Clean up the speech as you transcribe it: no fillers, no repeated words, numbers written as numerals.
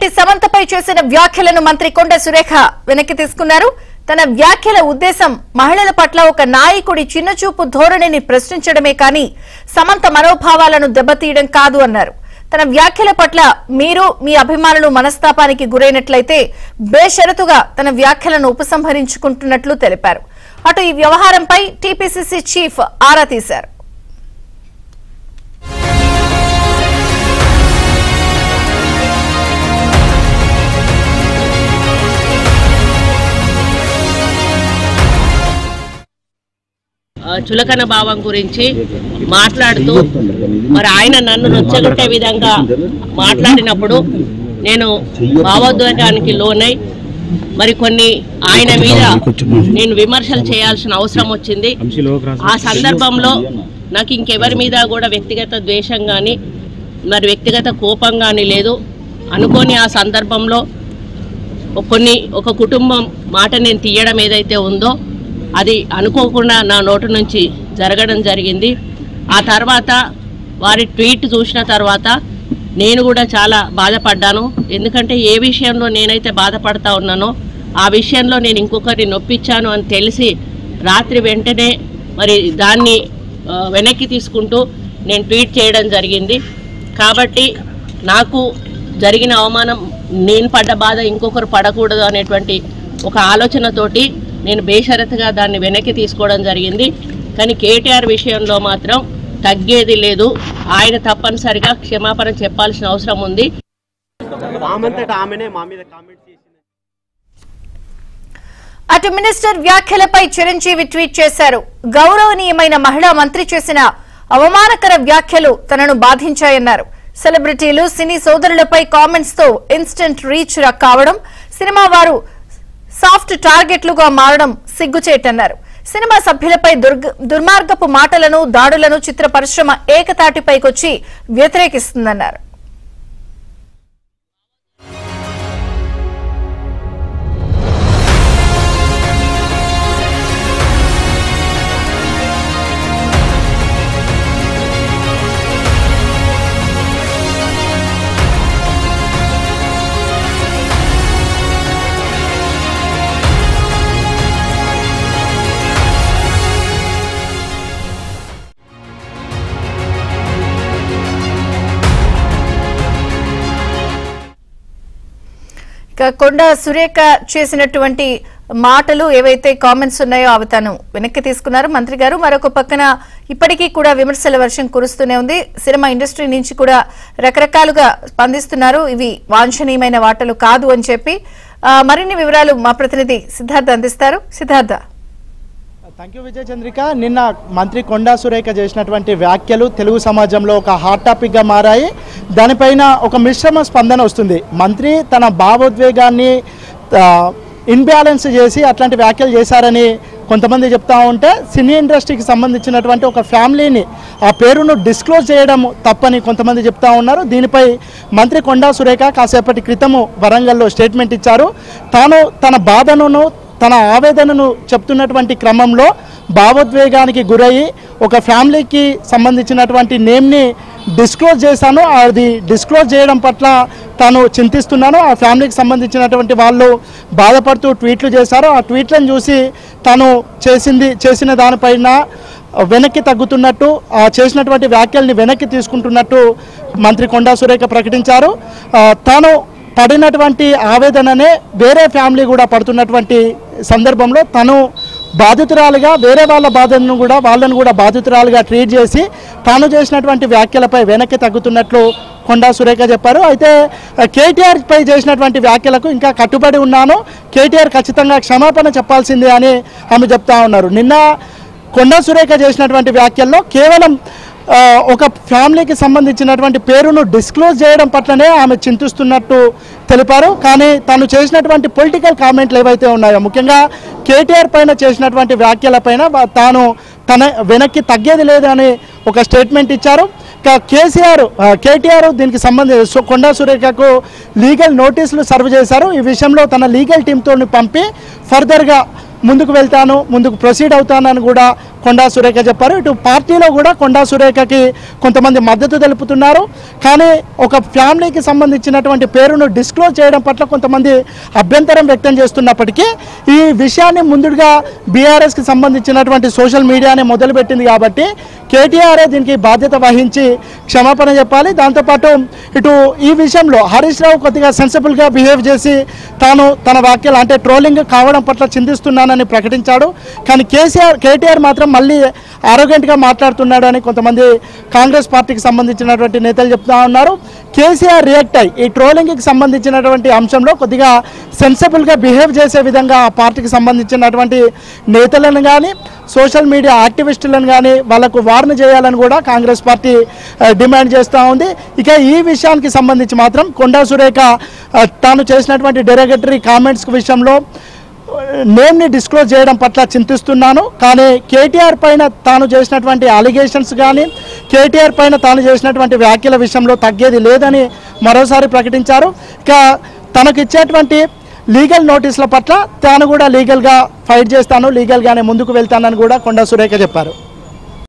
నటి సమంతపై చేసిన వ్యాఖ్యలను మంత్రి కొండ సురేఖ వెనక్కి తీసుకున్నారు. తన వ్యాఖ్యల ఉద్దేశం మహిళల పట్ల ఒక నాయకుడి చిన్నచూపు ధోరణిని ప్రశ్నించడమే కానీ సమంత మనోభావాలను దెబ్బతీయడం కాదు అన్నారు. తన వ్యాఖ్యల పట్ల మీరు మీ అభిమానులు మనస్తాపానికి గురైనట్లయితే బేషరతుగా తన వ్యాఖ్యలను ఉపసంహరించుకుంటున్నట్లు తెలిపారు. అటు ఈ వ్యవహారంపై టీపీసీసీ చీఫ్ ఆరా తీశారు. చులకన భావం గురించి మాట్లాడుతూ మరి ఆయన నన్ను నొచ్చగొట్టే విధంగా మాట్లాడినప్పుడు నేను భావోద్వేగానికి లోనై మరి కొన్ని ఆయన మీద నేను విమర్శలు చేయాల్సిన అవసరం వచ్చింది. ఆ సందర్భంలో నాకు ఇంకెవరి మీద కూడా వ్యక్తిగత ద్వేషం కానీ మరి వ్యక్తిగత కోపం కానీ లేదు. అనుకోని ఆ సందర్భంలో ఒక కుటుంబం మాట నేను తీయడం ఏదైతే ఉందో అది అనుకోకుండా నా నోటి నుంచి జరగడం జరిగింది. ఆ తర్వాత వారి ట్వీట్ చూసిన తర్వాత నేను కూడా చాలా బాధపడ్డాను. ఎందుకంటే ఏ విషయంలో నేనైతే బాధపడతా ఉన్నానో ఆ విషయంలో నేను ఇంకొకరిని నొప్పించాను అని తెలిసి రాత్రి వెంటనే మరి దాన్ని వెనక్కి తీసుకుంటూ నేను ట్వీట్ చేయడం జరిగింది. కాబట్టి నాకు జరిగిన అవమానం నేను పడ్డ బాధ ఇంకొకరు పడకూడదు అనేటువంటి ఒక ఆలోచనతోటి నేను బేషరతుగా దాన్ని వెనక్కి తీసుకోవడం జరిగింది. కానీ కేటీఆర్ విషయంలో మాత్రం తగ్గేది లేదు. ఆయన తప్పనిసరిగా క్షమాపణ చెప్పాల్సిన అవసరం ఉంది. అటు మినిస్టర్ వ్యాఖ్యలపై చిరంజీవి ట్వీట్ చేశారు. గౌరవనీయమైన మహిళా మంత్రి చేసిన అవమానకర వ్యాఖ్యలు తనను బాధించాయన్నారు. సెలబ్రిటీలు సినీ సోదరులపై కామెంట్స్ తో ఇన్స్టెంట్ రీచ్ కావడం, సినిమా వారు సాఫ్ట్ టార్గెట్లుగా మారడం సిగ్గుచేటన్నారు. సినిమా సభ్యులపై దుర్మార్గపు మాటలను దాడులను చిత్ర పరిశ్రమ ఏకతాటిపైకొచ్చి వ్యతిరేకిస్తుందన్నారు. కొండ సురేఖ చేసినటువంటి మాటలు ఏవైతే కామెంట్స్ ఉన్నాయో అవి తాను వెనక్కి తీసుకున్నారు మంత్రి గారు. మరొక పక్కన ఇప్పటికీ కూడా విమర్శల వర్షం కురుస్తూనే ఉంది. సినిమా ఇండస్ట్రీ నుంచి కూడా రకరకాలుగా స్పందిస్తున్నారు. ఇవి వాంఛనీయమైన వార్తలు కాదు అని చెప్పి మరిన్ని వివరాలు మా ప్రతినిధి సిద్ధార్థ అందిస్తారు. సిద్ధార్థ. థ్యాంక్ యూ విజయ చంద్రిక. నిన్న మంత్రి కొండా సురేఖ చేసినటువంటి వ్యాఖ్యలు తెలుగు సమాజంలో ఒక హాట్ టాపిక్గా మారాయి. దానిపైన ఒక మిశ్రమ స్పందన వస్తుంది. మంత్రి తన భావోద్వేగాన్ని ఇన్బ్యాలెన్స్ చేసి అట్లాంటి వ్యాఖ్యలు చేశారని కొంతమంది చెప్తా ఉంటే, సినీ ఇండస్ట్రీకి సంబంధించినటువంటి ఒక ఫ్యామిలీని ఆ పేరును డిస్క్లోజ్ చేయడం తప్పని కొంతమంది చెప్తా ఉన్నారు. దీనిపై మంత్రి కొండా సురేఖ కాసేపటి క్రితము వరంగల్లో స్టేట్మెంట్ ఇచ్చారు. తాను తన బాధను తన ఆవేదనను చెప్తున్నటువంటి క్రమంలో భావోద్వేగానికి గురయ్యి ఒక ఫ్యామిలీకి సంబంధించినటువంటి నేమ్ని డిస్క్లోజ్ చేశాను. అది డిస్క్లోజ్ చేయడం పట్ల తాను చింతిస్తున్నాను. ఆ ఫ్యామిలీకి సంబంధించినటువంటి వాళ్ళు బాధపడుతూ ట్వీట్లు చేశారు. ఆ ట్వీట్లను చూసి తాను చేసిన దానిపైన వెనక్కి తగ్గుతున్నట్టు, చేసినటువంటి వ్యాఖ్యల్ని వెనక్కి తీసుకుంటున్నట్టు మంత్రి కొండా సురేఖ ప్రకటించారు. తాను పడినటువంటి ఆవేదననే వేరే ఫ్యామిలీ కూడా పడుతున్నటువంటి సందర్భంలో తను బాధితురాలుగా వేరే వాళ్ళను కూడా బాధితురాలుగా ట్రీట్ చేసి తాను చేసినటువంటి వ్యాఖ్యలపై వెనక్కి తగ్గుతున్నట్లు కొండా సురేఖ చెప్పారు. అయితే కేటీఆర్ పై చేసినటువంటి వ్యాఖ్యలకు ఇంకా కట్టుబడి ఉన్నాను, కేటీఆర్ ఖచ్చితంగా క్షమాపణ చెప్పాల్సిందే అని ఆమె చెప్తా ఉన్నారు. నిన్న కొండా సురేఖ చేసినటువంటి వ్యాఖ్యల్లో కేవలం ఒక ఫ్యామిలీకి సంబంధించినటువంటి పేరును డిస్క్లోజ్ చేయడం పట్లనే ఆమె చింతిస్తున్నట్టు తెలిపారు. కానీ తను చేసినటువంటి పొలిటికల్ కామెంట్లు ఏవైతే ఉన్నాయో, ముఖ్యంగా కేటీఆర్ పైన చేసినటువంటి వ్యాఖ్యలపైన తాను తన వెనక్కి తగ్గేది లేదని ఒక స్టేట్మెంట్ ఇచ్చారు. కేటీఆర్ దీనికి సంబంధించి కొండా సురేఖకు లీగల్ నోటీసులు సర్వ్ చేశారు. ఈ విషయంలో తన లీగల్ టీంతో పంపి ఫర్దర్గా ముందుకు వెళ్తాను, ముందుకు ప్రొసీడ్ అవుతానని కూడా కొండా సురేఖ చెప్పారు. ఇటు పార్టీలో కూడా కొండా సురేఖకి కొంతమంది మద్దతు తెలుపుతున్నారు. కానీ ఒక ఫ్యామిలీకి సంబంధించినటువంటి పేరును డిస్క్లోజ్ చేయడం పట్ల కొంతమంది అభ్యంతరం వ్యక్తం చేస్తున్నప్పటికీ ఈ విషయాన్ని ముందుగా బీఆర్ఎస్కి సంబంధించినటువంటి సోషల్ మీడియానే మొదలుపెట్టింది కాబట్టి కేటీఆరే దీనికి బాధ్యత వహించి క్షమాపణ చెప్పాలి. దాంతోపాటు ఇటు ఈ విషయంలో హరీష్ రావు కొద్దిగా సెన్సిబుల్గా బిహేవ్ చేసి తాను తన వ్యాఖ్యలు అంటే ట్రోలింగ్ కావడం పట్ల చింతిస్తున్నానని ప్రకటించాడు. కానీ కేటీఆర్ మాత్రం మళ్ళీ ఆరోగ్యంగా మాట్లాడుతున్నాడు అని కొంతమంది కాంగ్రెస్ పార్టీకి సంబంధించినటువంటి నేతలు చెప్తా ఉన్నారు. కేసీఆర్ రియాక్ట్ అయ్యి ఈ ట్రోలింగ్కి సంబంధించినటువంటి అంశంలో కొద్దిగా సెన్సిబుల్గా బిహేవ్ చేసే విధంగా ఆ పార్టీకి సంబంధించినటువంటి నేతలను కానీ సోషల్ మీడియా యాక్టివిస్టులను కానీ వాళ్లకు వార్న్ చేయాలని కూడా కాంగ్రెస్ పార్టీ డిమాండ్ చేస్తూ ఉంది. ఇక ఈ విషయానికి సంబంధించి మాత్రం కొండా సురేఖ తాను చేసినటువంటి డెరగటరీ కామెంట్స్ విషయంలో నేమ్ని డిస్క్లోజ్ చేయడం పట్ల చింతిస్తున్నాను. కానీ కేటీఆర్ పైన తాను చేసినటువంటి అలిగేషన్స్ కానీ కేటీఆర్ పైన తాను చేసినటువంటి వ్యాఖ్యల విషయంలో తగ్గేది లేదని మరోసారి ప్రకటించారు. ఇక తనకు ఇచ్చేటువంటి లీగల్ నోటీసుల పట్ల తాను కూడా లీగల్గా ఫైట్ చేస్తాను, లీగల్గానే ముందుకు వెళ్తానని కూడా కొండా సురేఖ చెప్పారు.